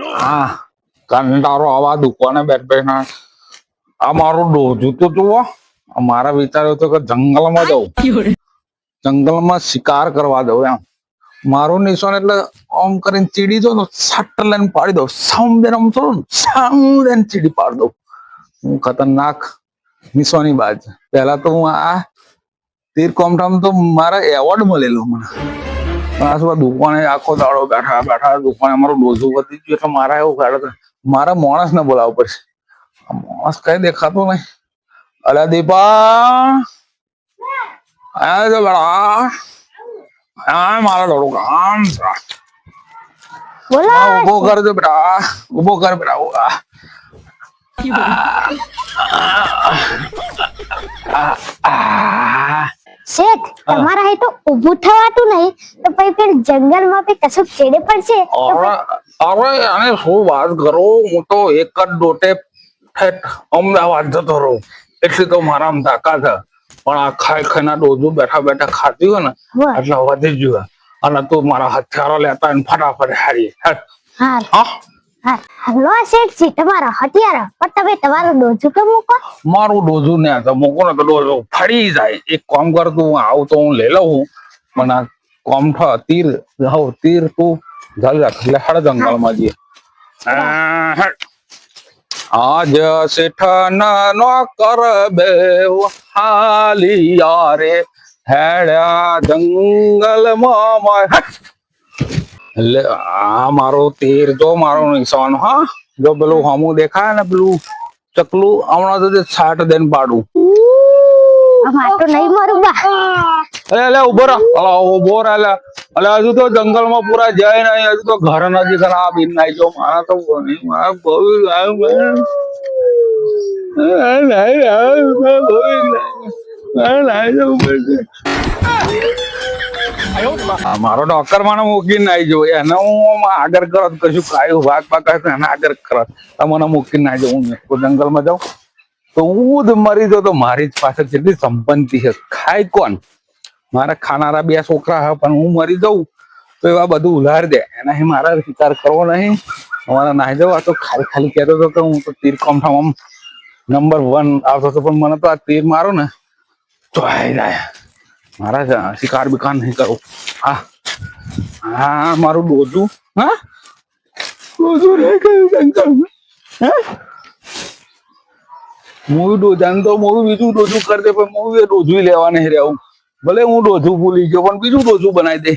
હા કંટાળો આવા દુકાને બેઠા આ મારું ડોજું તો જુઓ મારા વિચાર્યો તો કે જંગલમાં જવું જંગલમાં શિકાર કરવા દઉં એમ મારું નિશાન એટલે આમ કરીને ચીડી દો ને સટ લઈને પાડી દઉં સામદેન આમ થોડું સામદેન ચીડી પાડી દઉં હું ખતરનાક નિશાની બાજ પહેલા તો હું આ તીર કોમઠામ તો મારા એવોર્ડ મળેલો મને પણ આ શું દુકાને આખો દાડો બેઠા બેઠા દુકાને અમારું ડોઝું વધી ગયું એટલે મારા એવું કાઢે મારા માણસ ને બોલાવવું પડશે માણસ કઈ દેખાતો નહીં અલ્યા દીપા આ જો બેડા આ મારા થોડું કામ બોલો ઉભો કર દે બેટા ઉભો કર બેટા શેઠ તમારા હે તો ઊભું થવાતું નહીં તો પછી પેલ જંગલમાં પે કશું ચેડે પડશે અરે આને શું વાત કરો હું તો એક જ ડોટે અમદાવાદ જતો રહું એટલે તો મારા તાકાત છે પણ આ ખાઈ ખાઈના ડોઝું બેઠા બેઠા ખાતી હોય ને એટલે વધી ગયું અને તું મારા હથિયારો લેતા ને ફટાફટ હારી હલો શેઠ જી તમારા હથિયાર પણ તમે તમારું ડોઝું તો મૂકો મારું ડોઝું ને તો મૂકો ને તો ડોઝું ફરી જાય એક કામ કર તું આવું તો હું લઈ લઉં પણ આ કોમઠા તીર તીર તું જલ રાખ એટલે હળ જંગલમાં જઈએ આજ શેઠ નો કર બે હાલિયા રે હેડ્યા જંગલમાં એટલે આ મારો તીર જો મારો નિશાન હા જો પેલું હમું દેખાય ને પેલું ચકલું હમણાં તો છાટ દઈને પાડું તો નહીં મારું અલે ઉભો રહો ઉભો રહે અલે હજુ તો જંગલમાં પૂરા જાય નહીં હજુ તો ઘર નજીક આ બિન નાઈ જો મારા તો મારા બહુ મારો ડોક્ટર મને મૂકીને આવી જો એને હું આગળ કરત કશું કાયું ભાગ પાક એને આગળ કરત મને મૂકીને આવી જાઉં હું જંગલમાં જાઉં તો હું જ મરી જાઉં તો મારી જ પાસે જેટલી સંપત્તિ છે ખાય કોણ મારા ખાનારા બે છોકરા છે પણ હું મરી જાઉં તો એવા બધું ઉલાર દે એના મારા શિકાર કરવો નહીં અમારા નાહી જવું આ તો ખાલી ખાલી કહેતો હતો કે હું તો તીર કોમઠામ નંબર 1 આવતો હતો પણ મને તો આ તીર મારો ને તો આવી જાય મારા શિકાર બિકાર નહીં કરું હા મારું ડોઝું ડોઝું રહી ગયું હું ડોઝાને તો હું બીજું ડોઝું કરી દે પણ હું એ ડોઝું લેવા નહીં રહેવું ભલે હું ડોઝું ભૂલી ગયો પણ બીજું ડોઝું બનાવી દે